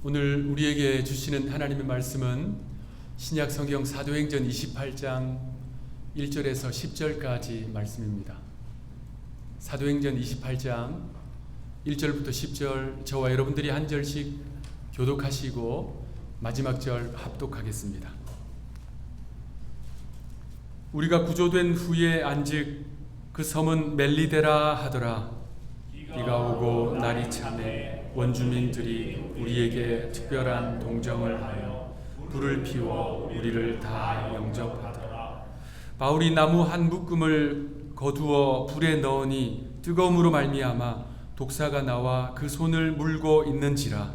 오늘 우리에게 주시는 하나님의 말씀은 신약 성경 사도행전 28장 1절에서 10절까지 말씀입니다. 사도행전 28장 1절부터 10절 저와 여러분들이 한 절씩 교독하시고 마지막 절 합독하겠습니다. 우리가 구조된 후에 안즉 그 섬은 멜리데라 하더라. 비가 오고 날이 차매 원주민들이 우리에게 특별한 동정을 하여 불을 피워 우리를 다 영접하더라. 바울이 나무 한 묶음을 거두어 불에 넣으니 뜨거움으로 말미암아 독사가 나와 그 손을 물고 있는지라.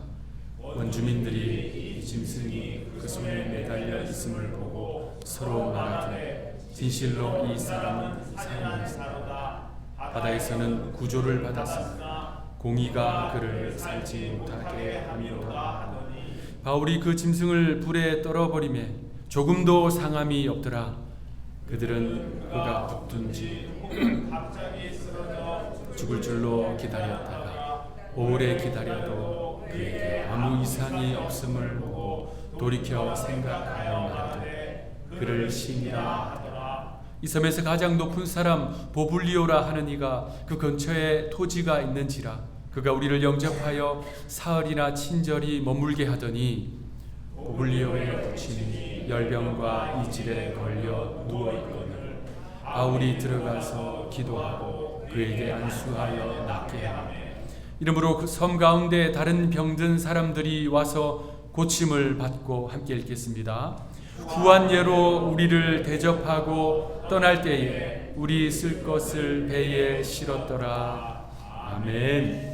원주민들이 이 짐승이 그 손에 매달려 있음을 보고 서로 말하되 진실로 이 사람은 살아있다. 바다에서는 구조를 받았으나 공의가 그를 살지 못하게 하미로다 하더니 바울이 그 짐승을 불에 떨어버리매 조금도 상함이 없더라. 그들은 그가 붙든지 죽을 줄로 기다렸다가 오래 기다려도 그에게 아무 이상이 없음을 보고 돌이켜 생각하여 말하되 그를 신이라 하더라. 이 섬에서 가장 높은 사람 보블리오라 하는 이가 그 근처에 토지가 있는지라. 그가 우리를 영접하여 사흘이나 친절히 머물게 하더니 보블리오의 부친이 열병과 이질에 걸려 누워있거늘 바울이 들어가서 기도하고 그에게 안수하여 낫게 하며 이러므로 그 섬 가운데 다른 병든 사람들이 와서 고침을 받고 함께 읽겠습니다. 후한 예로 우리를 대접하고 떠날 때에 우리 쓸 것을 배에 실었더라. 아멘.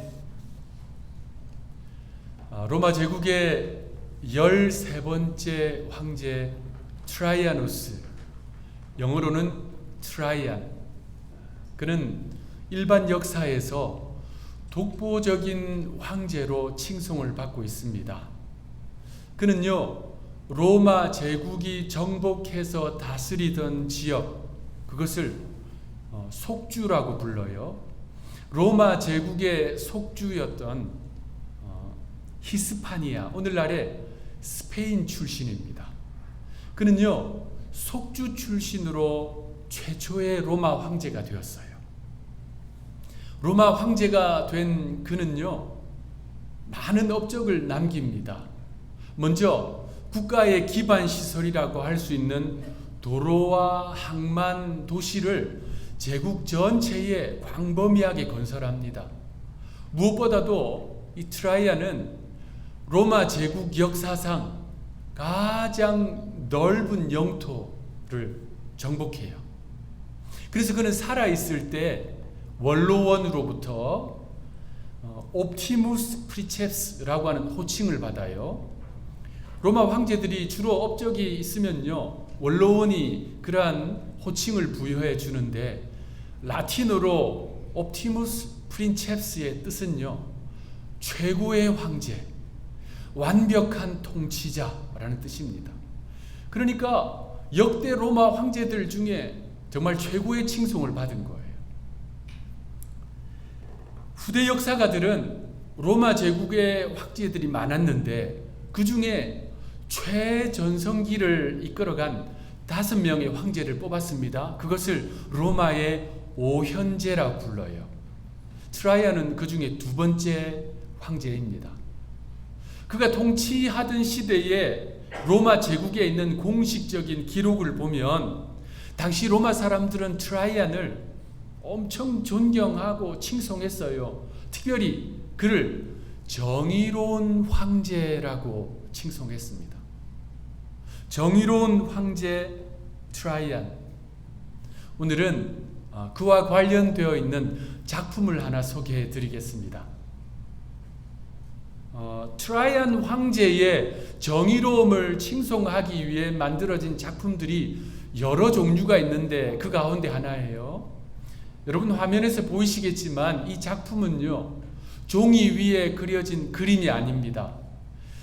로마 제국의 13번째 황제 트라이아누스, 영어로는 트라이안. 그는 일반 역사에서 독보적인 황제로 칭송을 받고 있습니다. 그는요, 로마 제국이 정복해서 다스리던 지역, 그것을 속주라고 불러요. 로마 제국의 속주였던 히스파니아, 오늘날의 스페인 출신입니다. 그는요, 속주 출신으로 최초의 로마 황제가 되었어요. 로마 황제가 된 그는요, 많은 업적을 남깁니다. 먼저 국가의 기반 시설이라고 할 수 있는 도로와 항만 도시를 제국 전체에 광범위하게 건설합니다. 무엇보다도 이 트라이안은 로마 제국 역사상 가장 넓은 영토를 정복해요. 그래서 그는 살아있을 때 원로원으로부터 옵티무스 프리셉스라고 하는 호칭을 받아요. 로마 황제들이 주로 업적이 있으면요, 원로원이 그러한 호칭을 부여해 주는데, 라틴어로 옵티무스 프린체프스의 뜻은요, 최고의 황제, 완벽한 통치자라는 뜻입니다. 그러니까 역대 로마 황제들 중에 정말 최고의 칭송을 받은 거예요. 후대 역사가들은 로마 제국의 황제들이 많았는데 그 중에 최전성기를 이끌어간 5명의 황제를 뽑았습니다. 그것을 로마의 오현제라고 불러요. 트라이안은 그 중에 2번째 황제입니다. 그가 통치하던 시대에 로마 제국에 있는 공식적인 기록을 보면 당시 로마 사람들은 트라이안을 엄청 존경하고 칭송했어요. 특별히 그를 정의로운 황제라고 칭송했습니다. 정의로운 황제 트라이안. 오늘은 그와 관련되어 있는 작품을 하나 소개해 드리겠습니다. 트라이안 황제의 정의로움을 칭송하기 위해 만들어진 작품들이 여러 종류가 있는데 그 가운데 하나예요. 여러분 화면에서 보이시겠지만 이 작품은요, 종이 위에 그려진 그림이 아닙니다.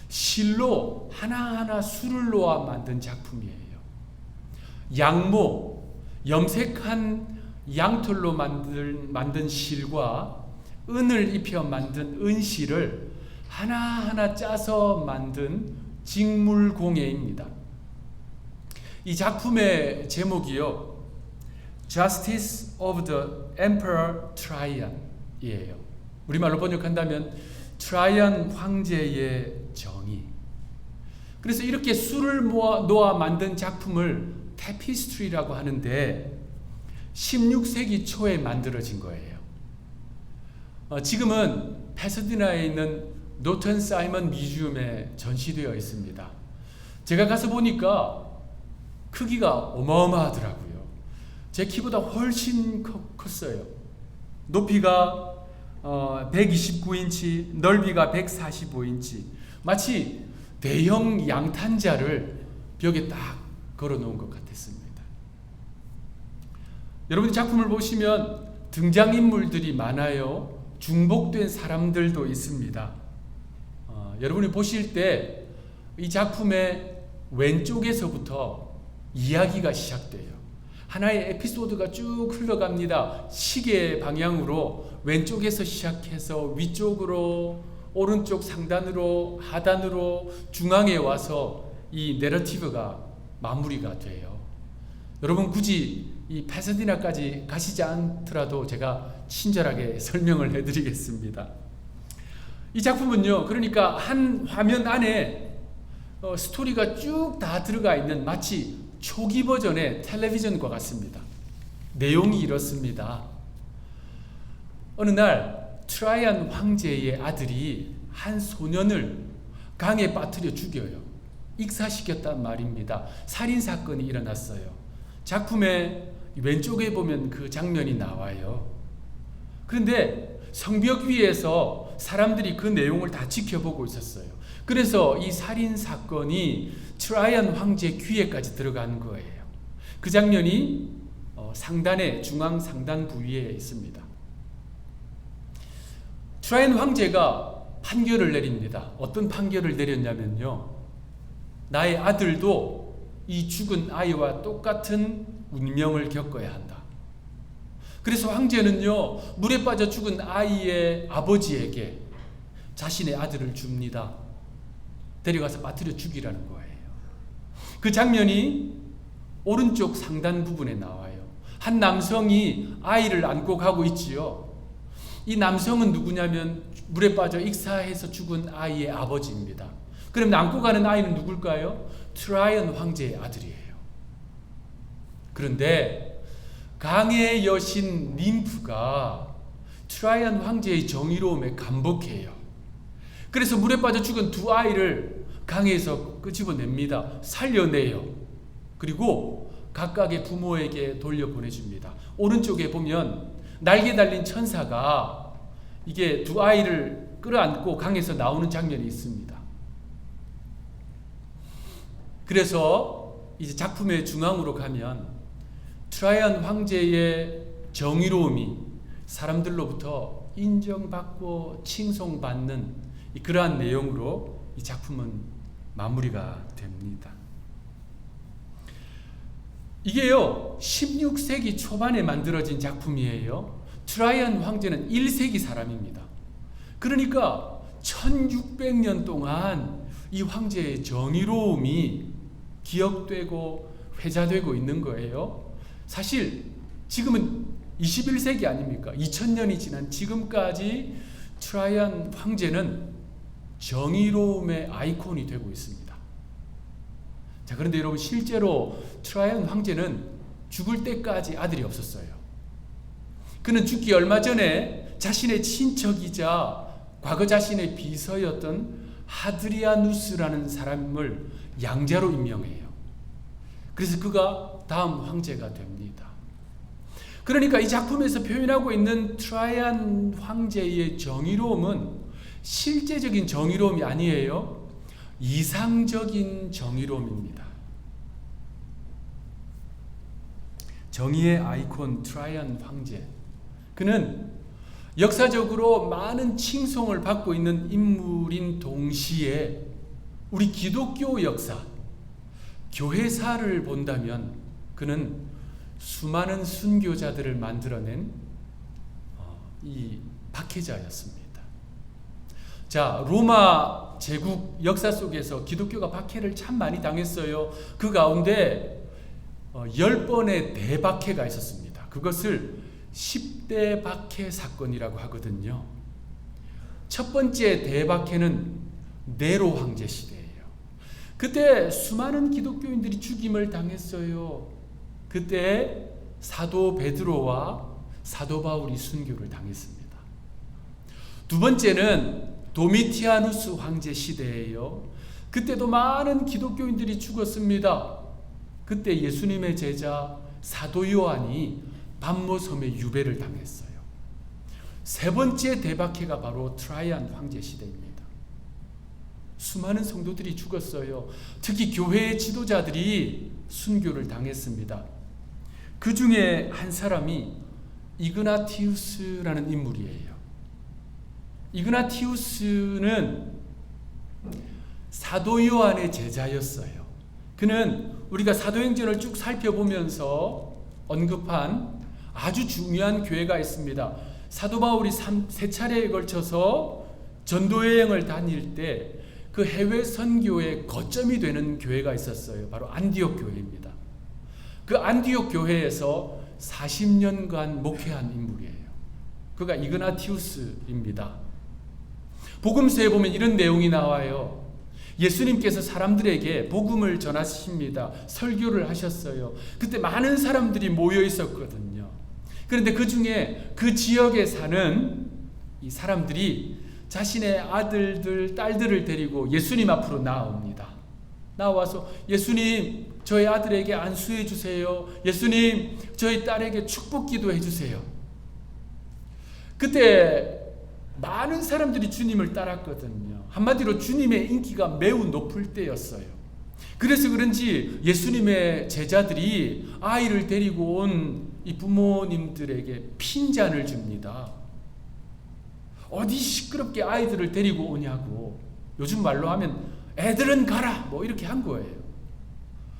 실로 하나하나 수를 놓아 만든 작품이에요. 양모, 염색한 양털로 만든 실과 은을 입혀 만든 은실을 하나하나 짜서 만든 직물공예입니다. 이 작품의 제목이요, Justice of the Emperor Trajan이에요. 우리말로 번역한다면 트라이안 황제의 정의. 그래서 이렇게 수를 놓아 만든 작품을 테피스트리라고 하는데 16세기 초에 만들어진 거예요. 지금은 패서디나에 있는 노튼 사이먼 뮤지엄에 전시되어 있습니다. 제가 가서 보니까 크기가 어마어마하더라고요. 제 키보다 훨씬 컸어요. 높이가 129인치, 넓이가 145인치. 마치 대형 양탄자를 벽에 딱 걸어 놓은 것 같았습니다. 여러분 작품을 보시면 등장인물들이 많아요. 중복된 사람들도 있습니다. 여러분이 보실 때 이 작품의 왼쪽에서부터 이야기가 시작돼요. 하나의 에피소드가 쭉 흘러갑니다. 시계 방향으로 왼쪽에서 시작해서 위쪽으로, 오른쪽 상단으로, 하단으로, 중앙에 와서 이 내러티브가 마무리가 돼요. 여러분 굳이 이 파사디나까지 가시지 않더라도 제가 친절하게 설명을 해드리겠습니다. 이 작품은요, 그러니까 한 화면 안에 스토리가 쭉 다 들어가 있는 마치 초기 버전의 텔레비전과 같습니다. 내용이 이렇습니다. 어느 날 트라이안 황제의 아들이 한 소년을 강에 빠뜨려 죽여요. 익사시켰단 말입니다. 살인사건이 일어났어요. 작품의 왼쪽에 보면 그 장면이 나와요. 그런데 성벽 위에서 사람들이 그 내용을 다 지켜보고 있었어요. 그래서 이 살인사건이 트라이안 황제 귀에까지 들어간 거예요. 그 장면이 상단에, 중앙 상단 부위에 있습니다. 트라이안 황제가 판결을 내립니다. 어떤 판결을 내렸냐면요, 나의 아들도 이 죽은 아이와 똑같은 운명을 겪어야 한다. 그래서 황제는요, 물에 빠져 죽은 아이의 아버지에게 자신의 아들을 줍니다. 데려가서 빠뜨려 죽이라는 거예요. 그 장면이 오른쪽 상단 부분에 나와요. 한 남성이 아이를 안고 가고 있지요. 이 남성은 누구냐면 물에 빠져 익사해서 죽은 아이의 아버지입니다. 그럼 안고 가는 아이는 누굴까요? 트라이안 황제의 아들이에요. 그런데 강의 여신 ним프가 트라이안 황제의 정의로움에 감복해요. 그래서 물에 빠져 죽은 두 아이를 강에서 끄집어냅니다. 살려내요. 그리고 각각의 부모에게 돌려보내줍니다. 오른쪽에 보면 날개 달린 천사가 이게 두 아이를 끌어안고 강에서 나오는 장면이 있습니다. 그래서 이제 작품의 중앙으로 가면 트라이안 황제의 정의로움이 사람들로부터 인정받고 칭송받는 그러한 내용으로 이 작품은 마무리가 됩니다. 이게요, 16세기 초반에 만들어진 작품이에요. 트라이안 황제는 1세기 사람입니다. 그러니까 1600년 동안 이 황제의 정의로움이 기억되고 회자되고 있는 거예요. 사실 지금은 21세기 아닙니까? 2000년이 지난 지금까지 트라이안 황제는 정의로움의 아이콘이 되고 있습니다. 자, 그런데 여러분 실제로 트라이안 황제는 죽을 때까지 아들이 없었어요. 그는 죽기 얼마 전에 자신의 친척이자 과거 자신의 비서였던 하드리아누스라는 사람을 양자로 임명해요. 그래서 그가 다음 황제가 됩니다. 그러니까 이 작품에서 표현하고 있는 트라이안 황제의 정의로움은 실제적인 정의로움이 아니에요. 이상적인 정의로움입니다. 정의의 아이콘 트라이안 황제, 그는 역사적으로 많은 칭송을 받고 있는 인물인 동시에 우리 기독교 역사, 교회사를 본다면 그는 수많은 순교자들을 만들어낸 이 박해자였습니다. 자, 로마 제국 역사 속에서 기독교가 박해를 참 많이 당했어요. 그 가운데 10번의 대박해가 있었습니다. 그것을 10대 박해 사건이라고 하거든요. 첫 번째 대박해는 네로 황제 시대예요. 그때 수많은 기독교인들이 죽임을 당했어요. 그때 사도 베드로와 사도 바울이 순교를 당했습니다. 두 번째는 도미티아누스 황제 시대예요. 그때도 많은 기독교인들이 죽었습니다. 그때 예수님의 제자 사도 요한이 밤모섬에 유배를 당했어요. 세 번째 대박해가 바로 트라이안 황제 시대입니다. 수많은 성도들이 죽었어요. 특히 교회의 지도자들이 순교를 당했습니다. 그 중에 한 사람이 이그나티우스라는 인물이에요. 이그나티우스는 사도 요한의 제자였어요. 그는 우리가 사도행전을 쭉 살펴보면서 언급한 아주 중요한 교회가 있습니다. 사도 바울이 세 차례에 걸쳐서 전도여행을 다닐 때 그 해외 선교의 거점이 되는 교회가 있었어요. 바로 안디옥 교회입니다. 그 안디옥 교회에서 40년간 목회한 인물이에요. 그가 이그나티우스입니다. 복음서에 보면 이런 내용이 나와요. 예수님께서 사람들에게 복음을 전하십니다. 설교를 하셨어요. 그때 많은 사람들이 모여 있었거든요. 그런데 그 중에 그 지역에 사는 이 사람들이 자신의 아들들, 딸들을 데리고 예수님 앞으로 나옵니다. 나와서 예수님, 저희 아들에게 안수해 주세요. 예수님, 저희 딸에게 축복 기도해 주세요. 그때 많은 사람들이 주님을 따랐거든요. 한마디로 주님의 인기가 매우 높을 때였어요. 그래서 그런지 예수님의 제자들이 아이를 데리고 온 이 부모님들에게 핀잔을 줍니다. 어디 시끄럽게 아이들을 데리고 오냐고. 요즘 말로 하면 애들은 가라 뭐 이렇게 한 거예요.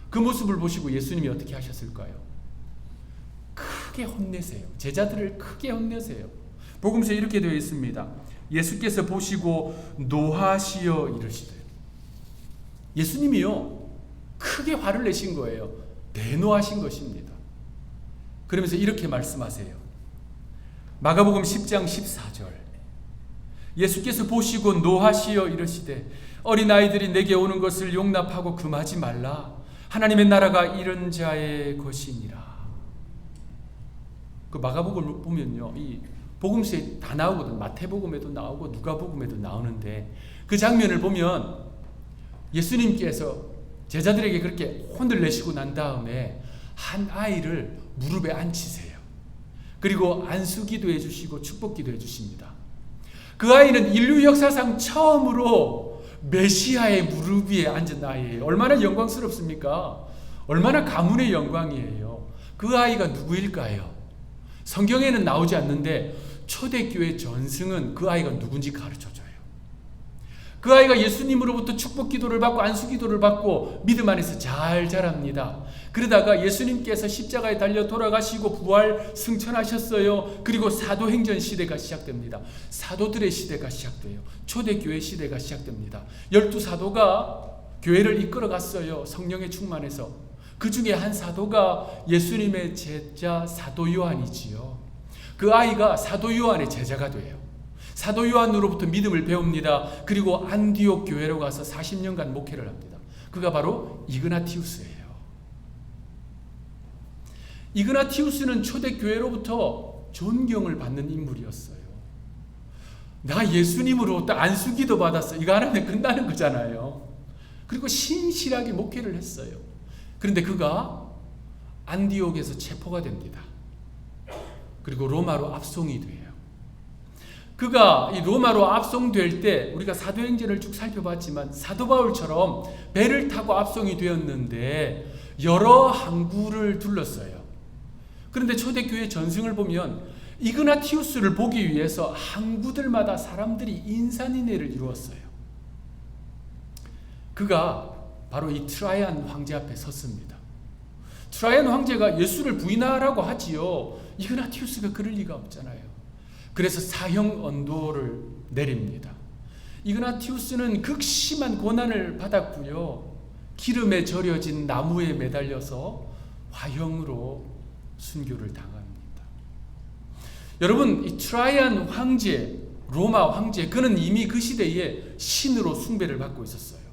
그 모습을 보시고 예수님이 어떻게 하셨을까요? 크게 혼내세요. 제자들을 크게 혼내세요. 복음서에 이렇게 되어 있습니다. 예수께서 보시고 노하시어 이르시되. 예수님이요 크게 화를 내신 거예요. 대노하신 것입니다. 그러면서 이렇게 말씀하세요. 마가복음 10장 14절. 예수께서 보시고 노하시어 이르시되 어린아이들이 내게 오는 것을 용납하고 금하지 말라. 하나님의 나라가 이런 자의 것이니라. 그 마가복음을 보면요, 이 복음서에 다 나오거든. 마태복음에도 나오고 누가복음에도 나오는데 그 장면을 보면 예수님께서 제자들에게 그렇게 혼을 내시고 난 다음에 한 아이를 무릎에 앉히세요. 그리고 안수기도 해주시고 축복기도 해주십니다. 그 아이는 인류 역사상 처음으로 메시아의 무릎 위에 앉은 아이예요. 얼마나 영광스럽습니까? 얼마나 가문의 영광이에요. 그 아이가 누구일까요? 성경에는 나오지 않는데 초대교회 전승은 그 아이가 누군지 가르쳐줘요. 그 아이가 예수님으로부터 축복 기도를 받고 안수 기도를 받고 믿음 안에서 잘 자랍니다. 그러다가 예수님께서 십자가에 달려 돌아가시고 부활 승천하셨어요. 그리고 사도행전 시대가 시작됩니다. 사도들의 시대가 시작돼요. 초대교회 시대가 시작됩니다. 12사도가 교회를 이끌어갔어요. 성령에 충만해서. 그 중에 한 사도가 예수님의 제자 사도 요한이지요. 그 아이가 사도 요한의 제자가 돼요. 사도 요한으로부터 믿음을 배웁니다. 그리고 안디옥 교회로 가서 40년간 목회를 합니다. 그가 바로 이그나티우스예요. 이그나티우스는 초대교회로부터 존경을 받는 인물이었어요. 나 예수님으로부터 안수기도 받았어. 이거 하나면 끝나는 거잖아요. 그리고 신실하게 목회를 했어요. 그런데 그가 안디옥에서 체포가 됩니다. 그리고 로마로 압송이 돼요. 그가 이 로마로 압송될 때 우리가 사도행전을 쭉 살펴봤지만 사도 바울처럼 배를 타고 압송이 되었는데 여러 항구를 둘렀어요. 그런데 초대교회 전승을 보면 이그나티우스를 보기 위해서 항구들마다 사람들이 인산인해를 이루었어요. 그가 바로 이 트라이안 황제 앞에 섰습니다. 트라이안 황제가 예수를 부인하라고 하지요. 이그나티우스가 그럴 리가 없잖아요. 그래서 사형 언도를 내립니다. 이그나티우스는 극심한 고난을 받았고요. 기름에 절여진 나무에 매달려서 화형으로 순교를 당합니다. 여러분, 이 트라이안 황제, 로마 황제, 그는 이미 그 시대에 신으로 숭배를 받고 있었어요.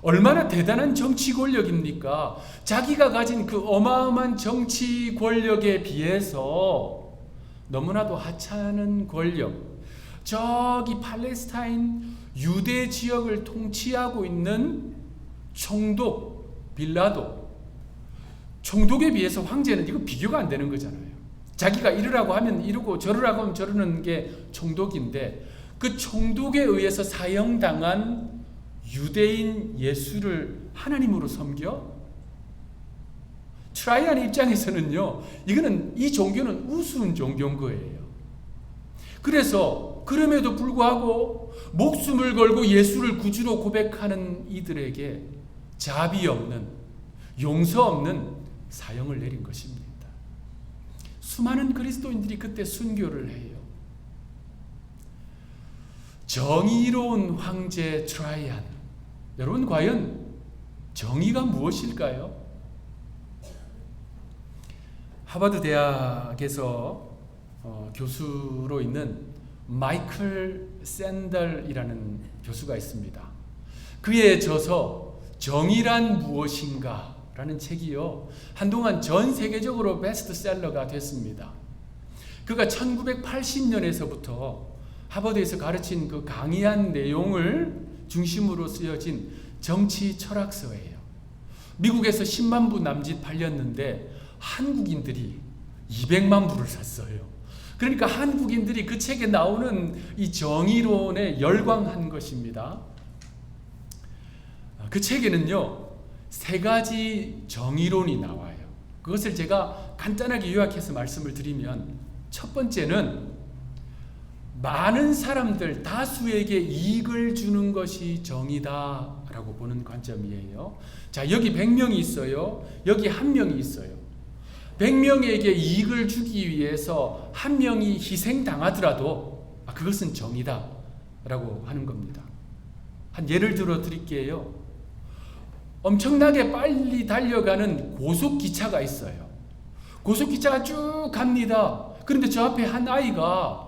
얼마나 대단한 정치 권력입니까? 자기가 가진 그 어마어마한 정치 권력에 비해서 너무나도 하찮은 권력, 저기 팔레스타인 유대 지역을 통치하고 있는 총독 빌라도, 총독에 비해서 황제는 이거 비교가 안 되는 거잖아요. 자기가 이러라고 하면 이러고 저러라고 하면 저러는 게 총독인데, 그 총독에 의해서 사형당한 유대인 예수를 하나님으로 섬겨? 트라이안 입장에서는요, 이거는, 이 종교는 우스운 종교인 거예요. 그래서 그럼에도 불구하고 목숨을 걸고 예수를 구주로 고백하는 이들에게 자비 없는, 용서 없는 사형을 내린 것입니다. 수많은 그리스도인들이 그때 순교를 해요. 정의로운 황제 트라이안, 여러분 과연 정의가 무엇일까요? 하버드 대학에서 교수로 있는 마이클 샌들이라는 교수가 있습니다. 그의 저서 정의란 무엇인가 라는 책이요, 한동안 전 세계적으로 베스트셀러가 됐습니다. 그가 1980년에서부터 하버드에서 가르친 그 강의한 내용을 중심으로 쓰여진 정치 철학서예요. 미국에서 10만 부 남짓 팔렸는데 한국인들이 200만 부를 샀어요. 그러니까 한국인들이 그 책에 나오는 이 정의론에 열광한 것입니다. 그 책에는요, 3가지 정의론이 나와요. 그것을 제가 간단하게 요약해서 말씀을 드리면, 첫 번째는 많은 사람들, 다수에게 이익을 주는 것이 정의다라고 보는 관점이에요. 자, 여기 100명이 있어요. 여기 1명이 있어요. 100명에게 이익을 주기 위해서 1명이 희생당하더라도 그것은 정의다라고 하는 겁니다. 한 예를 들어 드릴게요. 엄청나게 빨리 달려가는 고속기차가 있어요. 고속기차가 쭉 갑니다. 그런데 저 앞에 한 아이가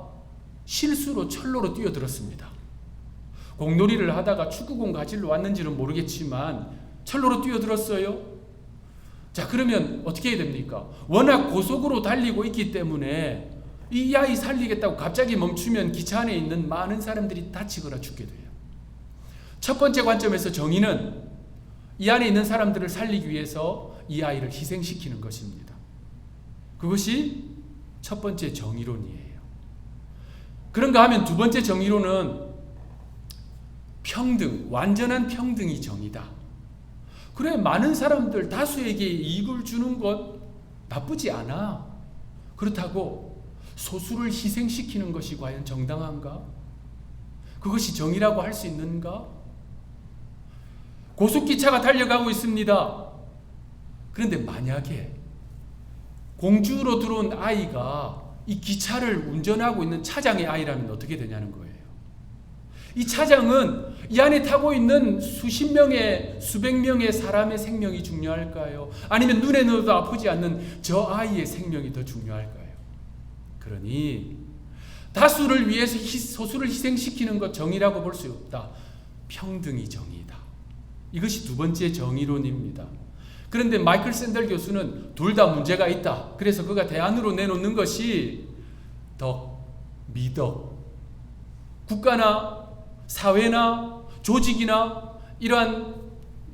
실수로 철로로 뛰어들었습니다. 공놀이를 하다가 축구공 가지러 왔는지는 모르겠지만 철로로 뛰어들었어요. 자, 그러면 어떻게 해야 됩니까? 워낙 고속으로 달리고 있기 때문에 이 아이 살리겠다고 갑자기 멈추면 기차 안에 있는 많은 사람들이 다치거나 죽게 돼요. 첫 번째 관점에서 정의는 이 안에 있는 사람들을 살리기 위해서 이 아이를 희생시키는 것입니다. 그것이 첫 번째 정의론이에요. 그런가 하면 두 번째 정의론은 평등, 완전한 평등이 정의다. 그래, 많은 사람들, 다수에게 이익을 주는 것 나쁘지 않아. 그렇다고 소수를 희생시키는 것이 과연 정당한가? 그것이 정의라고 할 수 있는가? 고속기차가 달려가고 있습니다. 그런데 만약에 공주로 들어온 아이가 이 기차를 운전하고 있는 차장의 아이라면 어떻게 되냐는 거예요. 이 차장은 이 안에 타고 있는 수십 명의, 수백 명의 사람의 생명이 중요할까요? 아니면 눈에 넣어도 아프지 않는 저 아이의 생명이 더 중요할까요? 그러니 다수를 위해서 소수를 희생시키는 것 정의라고 볼 수 없다. 평등이 정의다. 이것이 두 번째 정의론입니다. 그런데 마이클 샌들 교수는 둘 다 문제가 있다. 그래서 그가 대안으로 내놓는 것이 덕, 미덕. 국가나 사회나 조직이나 이러한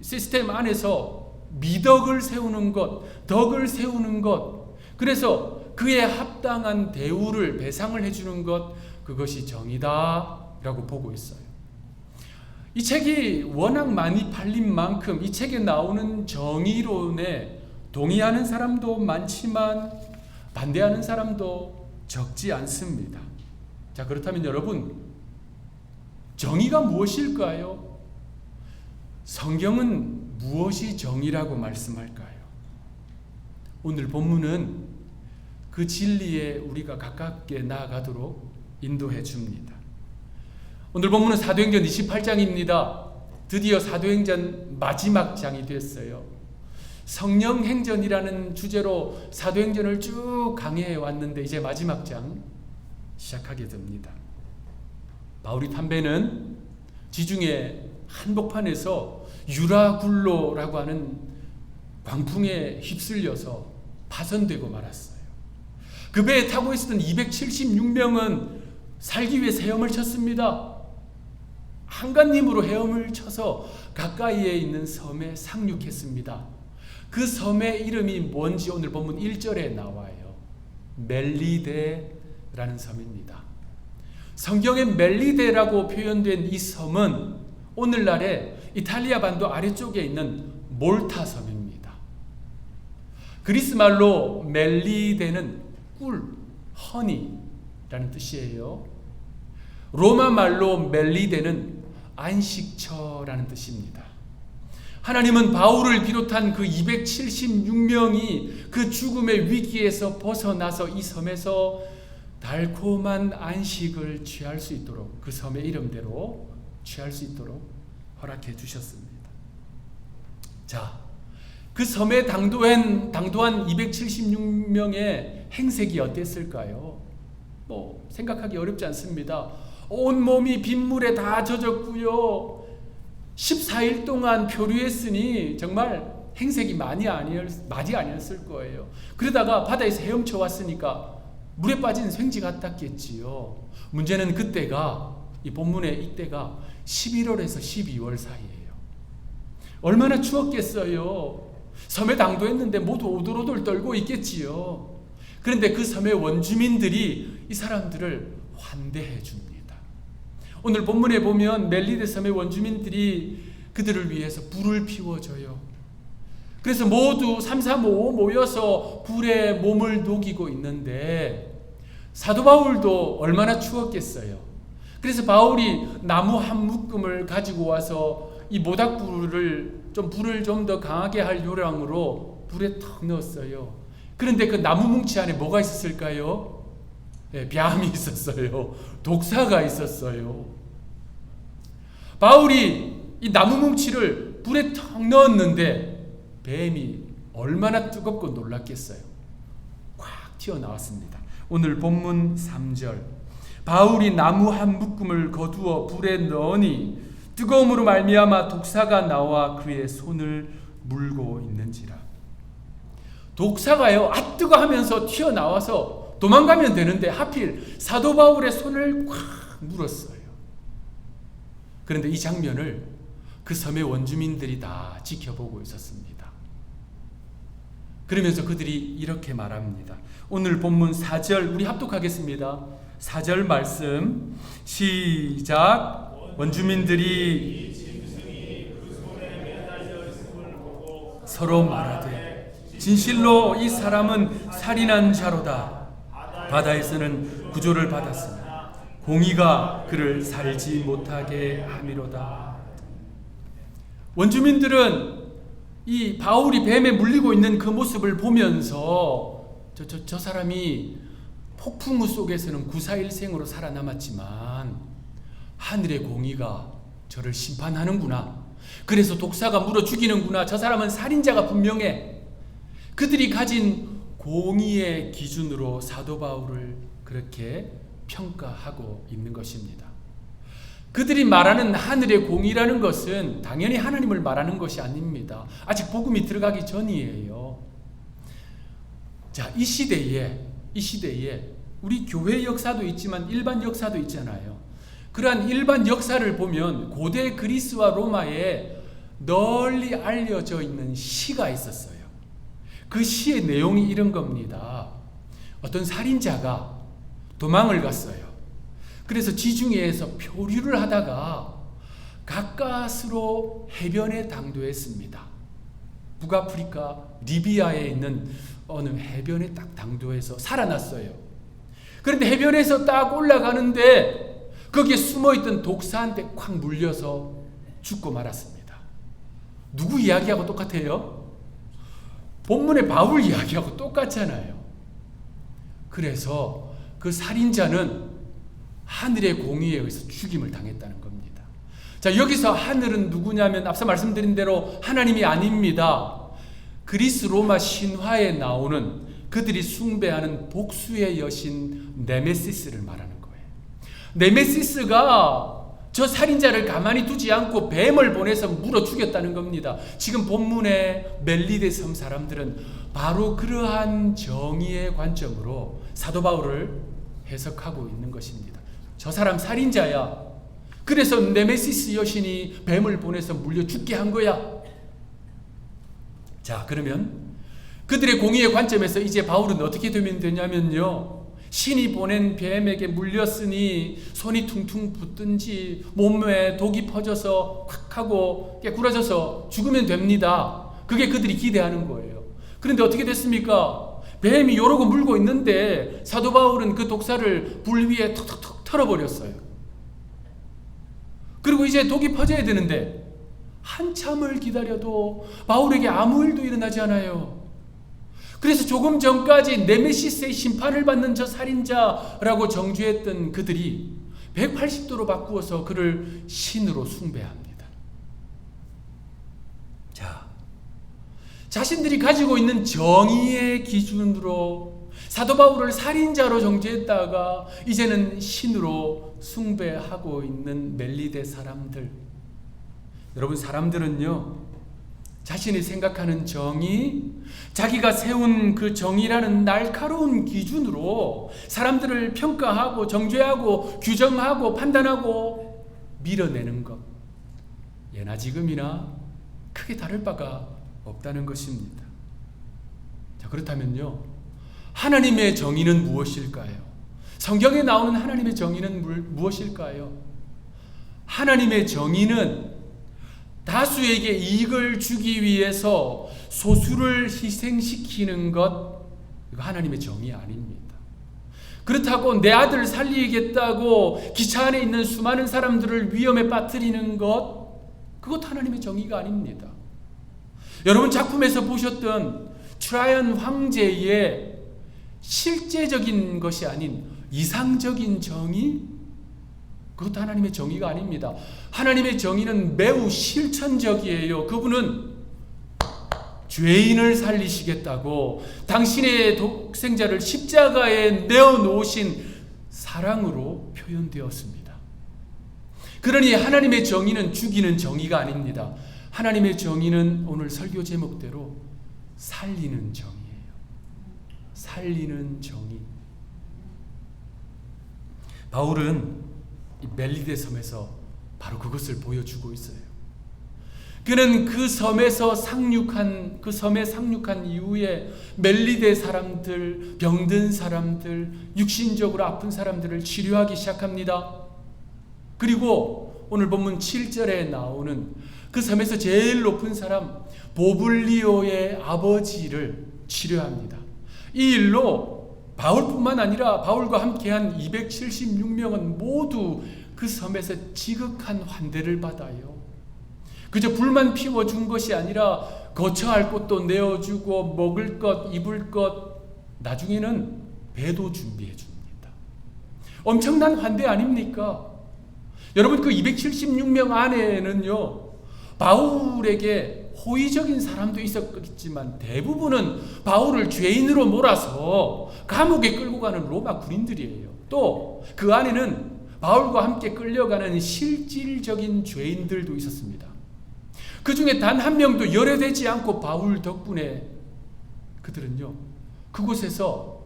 시스템 안에서 미덕을 세우는 것, 덕을 세우는 것, 그래서 그에 합당한 대우를, 배상을 해주는 것, 그것이 정의다라고 보고 있어요. 이 책이 워낙 많이 팔린 만큼 이 책에 나오는 정의론에 동의하는 사람도 많지만 반대하는 사람도 적지 않습니다. 자, 그렇다면 여러분, 정의가 무엇일까요? 성경은 무엇이 정의라고 말씀할까요? 오늘 본문은 그 진리에 우리가 가깝게 나아가도록 인도해 줍니다. 오늘 본문은 사도행전 28장입니다. 드디어 사도행전 마지막 장이 됐어요. 성령행전이라는 주제로 사도행전을 쭉 강해해 왔는데 이제 마지막 장 시작하게 됩니다. 바울이 담배는 지중해 한복판에서 유라굴로라고 하는 광풍에 휩쓸려서 파손되고 말았어요. 그 배에 타고 있었던 276명은 살기 위해 헤엄을 쳤습니다. 한갓님으로 헤엄을 쳐서 가까이에 있는 섬에 상륙했습니다. 그 섬의 이름이 뭔지 오늘 본문 1절에 나와요. 멜리데라는 섬입니다. 성경에 멜리데라고 표현된 이 섬은 오늘날의 이탈리아 반도 아래쪽에 있는 몰타 섬입니다. 그리스 말로 멜리데는 꿀, 허니라는 뜻이에요. 로마 말로 멜리데는 안식처라는 뜻입니다. 하나님은 바울을 비롯한 그 276명이 그 죽음의 위기에서 벗어나서 이 섬에서 달콤한 안식을 취할 수 있도록, 그 섬의 이름대로 취할 수 있도록 허락해 주셨습니다. 자, 그 섬에 당도한 276명의 행색이 어땠을까요? 생각하기 어렵지 않습니다. 온 몸이 빗물에 다 젖었고요. 14일 동안 표류했으니 정말 행색이 많이 아니었을 거예요. 그러다가 바다에서 헤엄쳐 왔으니까 물에 빠진 생쥐 같았겠지요. 문제는 그때가, 이 본문의 이때가 11월에서 12월 사이예요. 얼마나 추웠겠어요. 섬에 당도했는데 모두 오돌오돌 떨고 있겠지요. 그런데 그 섬의 원주민들이 이 사람들을 환대해 줍니다. 오늘 본문에 보면 멜리데 섬의 원주민들이 그들을 위해서 불을 피워줘요. 그래서 모두 3, 4, 5 모여서 불에 몸을 녹이고 있는데 사도 바울도 얼마나 추웠겠어요. 그래서 바울이 나무 한 묶음을 가지고 와서 이 모닥불을 불을 좀 더 강하게 할 요량으로 불에 턱 넣었어요. 그런데 그 나무 뭉치 안에 뭐가 있었을까요? 뱀이 있었어요. 독사가 있었어요. 바울이 이 나무 뭉치를 불에 턱 넣었는데 뱀이 얼마나 뜨겁고 놀랐겠어요. 꽉 튀어나왔습니다. 오늘 본문 3절, 바울이 나무 한 묶음을 거두어 불에 넣으니 뜨거움으로 말미암아 독사가 나와 그의 손을 물고 있는지라. 독사가요, 아 뜨거 하면서 튀어나와서 도망가면 되는데 하필 사도 바울의 손을 꽉 물었어요. 그런데 이 장면을 그 섬의 원주민들이 다 지켜보고 있었습니다. 그러면서 그들이 이렇게 말합니다. 오늘 본문 4절 우리 합독하겠습니다. 4절 말씀 시작. 원주민들이 서로 말하되 진실로 이 사람은 살인한 자로다. 바다에서는 구조를 받았으나 공의가 그를 살지 못하게 함이로다. 원주민들은 이 바울이 뱀에 물리고 있는 그 모습을 보면서 저 사람이 폭풍우 속에서는 구사일생으로 살아남았지만 하늘의 공의가 저를 심판하는구나. 그래서 독사가 물어 죽이는구나. 저 사람은 살인자가 분명해. 그들이 가진 공의의 기준으로 사도 바울을 그렇게 평가하고 있는 것입니다. 그들이 말하는 하늘의 공의라는 것은 당연히 하나님을 말하는 것이 아닙니다. 아직 복음이 들어가기 전이에요. 자, 이 시대에 우리 교회 역사도 있지만 일반 역사도 있잖아요. 그러한 일반 역사를 보면 고대 그리스와 로마에 널리 알려져 있는 시가 있었어요. 그 시의 내용이 이런 겁니다. 어떤 살인자가 도망을 갔어요. 그래서 지중해에서 표류를 하다가 가까스로 해변에 당도했습니다. 북아프리카 리비아에 있는 어느 해변에 딱 당도해서 살아났어요. 그런데 해변에서 딱 올라가는데 거기에 숨어있던 독사한테 콱 물려서 죽고 말았습니다. 누구 이야기하고 똑같아요? 본문의 바울 이야기하고 똑같잖아요. 그래서 그 살인자는 하늘의 공의에 의해서 죽임을 당했다는 겁니다. 자, 여기서 하늘은 누구냐면 앞서 말씀드린 대로 하나님이 아닙니다. 그리스 로마 신화에 나오는 그들이 숭배하는 복수의 여신 네메시스를 말하는 거예요. 네메시스가 저 살인자를 가만히 두지 않고 뱀을 보내서 물어 죽였다는 겁니다. 지금 본문의 멜리데 섬 사람들은 바로 그러한 정의의 관점으로 사도 바울을 해석하고 있는 것입니다. 저 사람 살인자야. 그래서 네메시스 여신이 뱀을 보내서 물려 죽게 한 거야. 자, 그러면 그들의 공의의 관점에서 이제 바울은 어떻게 되면 되냐면요, 신이 보낸 뱀에게 물렸으니 손이 퉁퉁 붓든지 몸에 독이 퍼져서 콱 하고 깨꾸러져서 죽으면 됩니다. 그게 그들이 기대하는 거예요. 그런데 어떻게 됐습니까? 뱀이 요러고 물고 있는데 사도 바울은 그 독사를 불 위에 턱턱턱 털어버렸어요. 그리고 이제 독이 퍼져야 되는데 한참을 기다려도 바울에게 아무 일도 일어나지 않아요. 그래서 조금 전까지 네메시스의 심판을 받는 저 살인자라고 정죄했던 그들이 180도로 바꾸어서 그를 신으로 숭배합니다. 자, 자신들이 가지고 있는 정의의 기준으로 사도 바울을 살인자로 정죄했다가 이제는 신으로 숭배하고 있는 멜리데 사람들. 여러분, 사람들은요, 자신이 생각하는 정의, 자기가 세운 그 정의라는 날카로운 기준으로 사람들을 평가하고 정죄하고 규정하고 판단하고 밀어내는 것, 예나 지금이나 크게 다를 바가 없다는 것입니다. 자, 그렇다면요, 하나님의 정의는 무엇일까요? 성경에 나오는 하나님의 정의는 무엇일까요? 하나님의 정의는 다수에게 이익을 주기 위해서 소수를 희생시키는 것, 이거 하나님의 정의 아닙니다. 그렇다고 내 아들 살리겠다고 기차 안에 있는 수많은 사람들을 위험에 빠뜨리는 것, 그것도 하나님의 정의가 아닙니다. 여러분, 작품에서 보셨던 트라이언 황제의 실제적인 것이 아닌 이상적인 정의, 그것도 하나님의 정의가 아닙니다. 하나님의 정의는 매우 실천적이에요. 그분은 죄인을 살리시겠다고 당신의 독생자를 십자가에 내어놓으신 사랑으로 표현되었습니다. 그러니 하나님의 정의는 죽이는 정의가 아닙니다. 하나님의 정의는 오늘 설교 제목대로 살리는 정의예요. 살리는 정의. 바울은 이 멜리데 섬에서 바로 그것을 보여주고 있어요. 그는 그 섬에 상륙한 이후에 멜리데 사람들, 병든 사람들, 육신적으로 아픈 사람들을 치료하기 시작합니다. 그리고 오늘 본문 7절에 나오는 그 섬에서 제일 높은 사람 보블리오의 아버지를 치료합니다. 이 일로 바울뿐만 아니라 바울과 함께한 276명은 모두 그 섬에서 지극한 환대를 받아요. 그저 불만 피워준 것이 아니라 거처할 곳도 내어주고 먹을 것, 입을 것, 나중에는 배도 준비해 줍니다. 엄청난 환대 아닙니까? 여러분, 그 276명 안에는요, 바울에게 호의적인 사람도 있었겠지만 대부분은 바울을 죄인으로 몰아서 감옥에 끌고 가는 로마 군인들이에요. 또 그 안에는 바울과 함께 끌려가는 실질적인 죄인들도 있었습니다. 그 중에 단 한 명도 열애되지 않고 바울 덕분에 그들은요, 그곳에서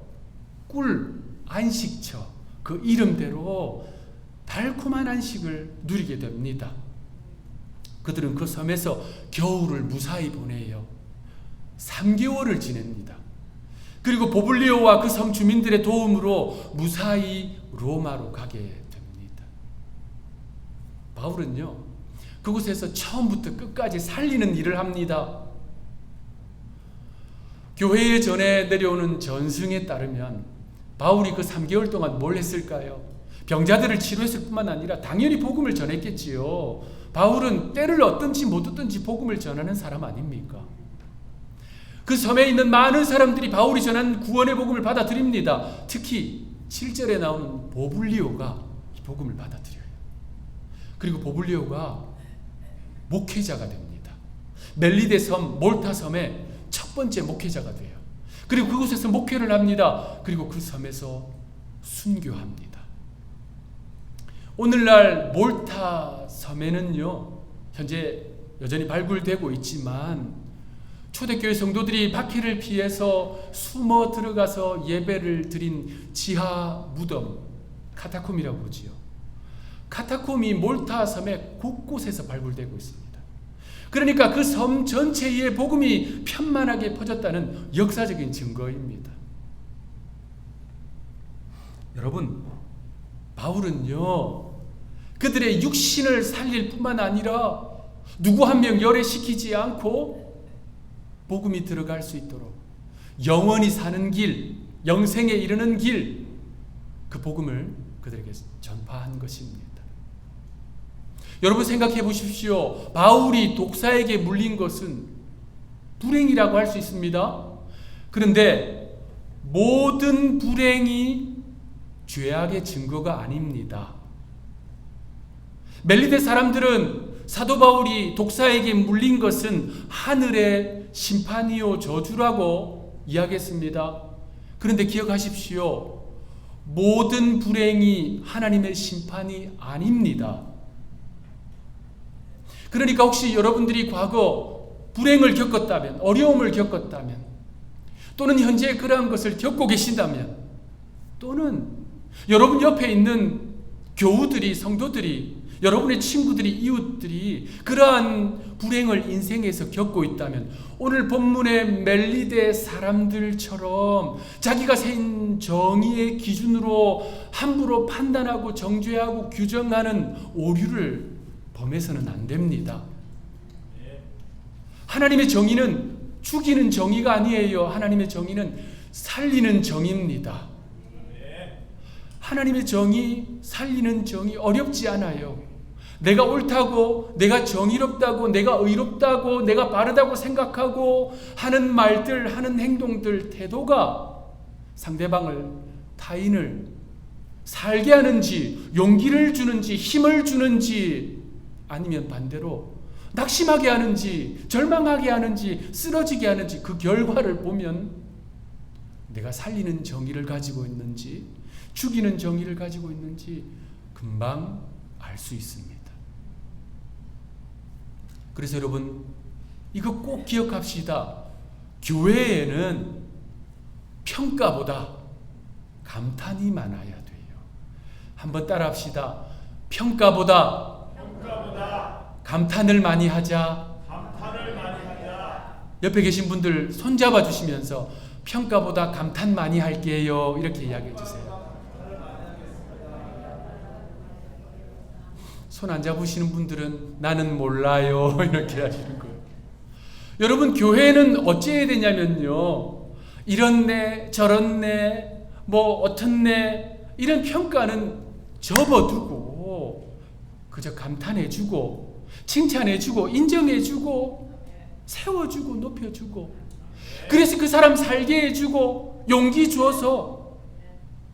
꿀 안식처, 그 이름대로 달콤한 안식을 누리게 됩니다. 그들은 그 섬에서 겨울을 무사히 보내요. 3개월을 지냅니다. 그리고 보블리오와 그 섬 주민들의 도움으로 무사히 로마로 가게 됩니다. 바울은요, 그곳에서 처음부터 끝까지 살리는 일을 합니다. 교회에 전해 내려오는 전승에 따르면 바울이 그 3개월 동안 뭘 했을까요? 병자들을 치료했을 뿐만 아니라 당연히 복음을 전했겠지요. 바울은 때를 얻든지 못 얻든지 복음을 전하는 사람 아닙니까? 그 섬에 있는 많은 사람들이 바울이 전한 구원의 복음을 받아들입니다. 특히 7절에 나오는 보블리오가 복음을 받아들여요. 그리고 보블리오가 목회자가 됩니다. 멜리데 섬, 몰타 섬의 첫 번째 목회자가 돼요. 그리고 그곳에서 목회를 합니다. 그리고 그 섬에서 순교합니다. 오늘날 몰타 섬에는요, 현재 여전히 발굴되고 있지만 초대교회 성도들이 박해를 피해서 숨어 들어가서 예배를 드린 지하 무덤, 카타콤이라고 보지요. 카타콤이 몰타 섬의 곳곳에서 발굴되고 있습니다. 그러니까 그 섬 전체에 복음이 편만하게 퍼졌다는 역사적인 증거입니다. 여러분, 바울은요, 그들의 육신을 살릴 뿐만 아니라 누구 한 명 열애시키지 않고 복음이 들어갈 수 있도록 영원히 사는 길, 영생에 이르는 길, 그 복음을 그들에게 전파한 것입니다. 여러분 생각해 보십시오. 바울이 독사에게 물린 것은 불행이라고 할 수 있습니다. 그런데 모든 불행이 죄악의 증거가 아닙니다. 멜리데 사람들은 사도 바울이 독사에게 물린 것은 하늘의 심판이요 저주라고 이야기했습니다. 그런데 기억하십시오. 모든 불행이 하나님의 심판이 아닙니다. 그러니까 혹시 여러분들이 과거 불행을 겪었다면, 어려움을 겪었다면, 또는 현재 그러한 것을 겪고 계신다면, 또는 여러분 옆에 있는 교우들이, 성도들이, 여러분의 친구들이, 이웃들이 그러한 불행을 인생에서 겪고 있다면 오늘 본문의 멜리데 사람들처럼 자기가 세인 정의의 기준으로 함부로 판단하고 정죄하고 규정하는 오류를 범해서는 안 됩니다. 하나님의 정의는 죽이는 정의가 아니에요. 하나님의 정의는 살리는 정의입니다. 하나님의 정의, 살리는 정의 어렵지 않아요. 내가 옳다고, 내가 정의롭다고, 내가 의롭다고, 내가 바르다고 생각하고 하는 말들, 하는 행동들, 태도가 상대방을, 타인을 살게 하는지, 용기를 주는지, 힘을 주는지, 아니면 반대로 낙심하게 하는지, 절망하게 하는지, 쓰러지게 하는지, 그 결과를 보면 내가 살리는 정의를 가지고 있는지, 죽이는 정의를 가지고 있는지 금방 알 수 있습니다. 그래서 여러분, 이거 꼭 기억합시다. 교회에는 평가보다 감탄이 많아야 돼요. 한번 따라합시다. 평가보다 감탄을 많이 하자. 옆에 계신 분들 손잡아 주시면서 평가보다 감탄 많이 할게요. 이렇게 이야기해 주세요. 손 안 잡으시는 분들은 나는 몰라요. 이렇게 하시는 거예요. 여러분, 교회는 어찌해야 되냐면요, 이렇네 저렇네 뭐 어떻네 이런 평가는 접어두고 그저 감탄해주고 칭찬해주고 인정해주고 세워주고 높여주고, 그래서 그 사람 살게 해주고 용기 주어서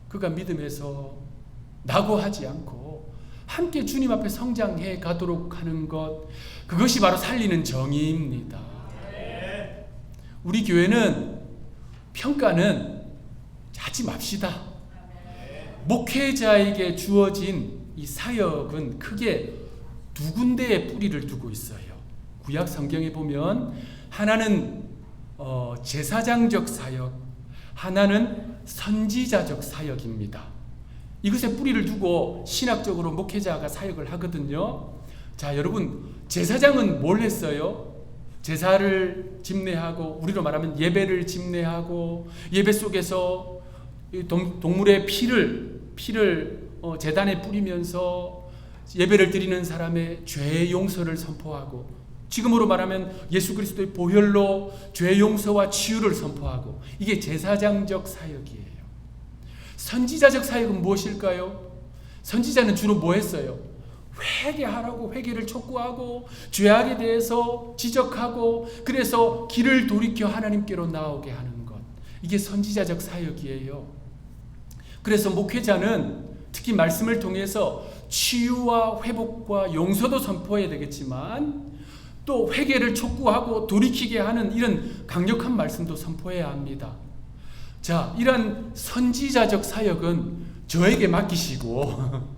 그가 믿음에서 낙오하지 않고 함께 주님 앞에 성장해 가도록 하는 것, 그것이 바로 살리는 정의입니다. 우리 교회는 평가는 하지 맙시다. 목회자에게 주어진 이 사역은 크게 두 군데에 뿌리를 두고 있어요. 구약 성경에 보면 하나는 제사장적 사역, 하나는 선지자적 사역입니다. 이것에 뿌리를 두고 신학적으로 목회자가 사역을 하거든요. 자, 여러분, 제사장은 뭘 했어요? 제사를 집례하고, 우리로 말하면 예배를 집례하고, 예배 속에서 동물의 피를 제단에 뿌리면서 예배를 드리는 사람의 죄 용서를 선포하고, 지금으로 말하면 예수 그리스도의 보혈로 죄 용서와 치유를 선포하고, 이게 제사장적 사역이에요. 선지자적 사역은 무엇일까요? 선지자는 주로 뭐 했어요? 회개하라고, 회개를 촉구하고 죄악에 대해서 지적하고, 그래서 길을 돌이켜 하나님께로 나오게 하는 것, 이게 선지자적 사역이에요. 그래서 목회자는 특히 말씀을 통해서 치유와 회복과 용서도 선포해야 되겠지만 또 회개를 촉구하고 돌이키게 하는 이런 강력한 말씀도 선포해야 합니다. 자, 이런 선지자적 사역은 저에게 맡기시고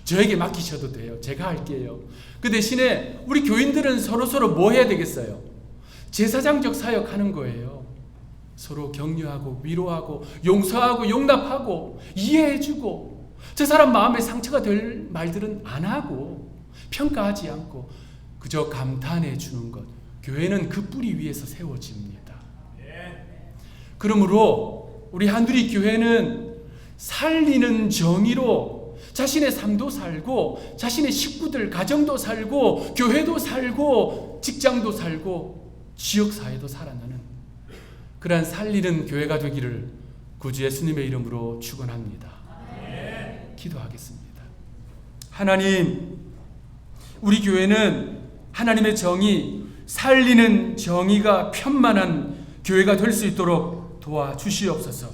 저에게 맡기셔도 돼요. 제가 할게요. 그 대신에 우리 교인들은 서로서로 뭐 해야 되겠어요? 제사장적 사역하는 거예요. 서로 격려하고 위로하고 용서하고 용납하고 이해해주고 저 사람 마음에 상처가 될 말들은 안 하고 평가하지 않고 그저 감탄해 주는 것. 교회는 그 뿌리 위에서 세워집니다. 그러므로 우리 한누리 교회는 살리는 정의로 자신의 삶도 살고 자신의 식구들 가정도 살고 교회도 살고 직장도 살고 지역사회도 살아나는 그러한 살리는 교회가 되기를 구주 예수님의 이름으로 축원합니다. 기도하겠습니다. 하나님, 우리 교회는 하나님의 정의, 살리는 정의가 편만한 교회가 될 수 있도록 도와주시옵소서.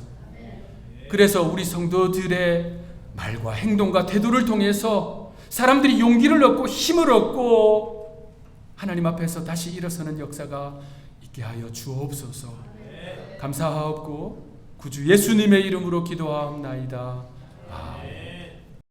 그래서 우리 성도들의 말과 행동과 태도를 통해서 사람들이 용기를 얻고 힘을 얻고 하나님 앞에서 다시 일어서는 역사가 있게 하여 주옵소서. 감사하옵고 구주 예수님의 이름으로 기도하옵나이다.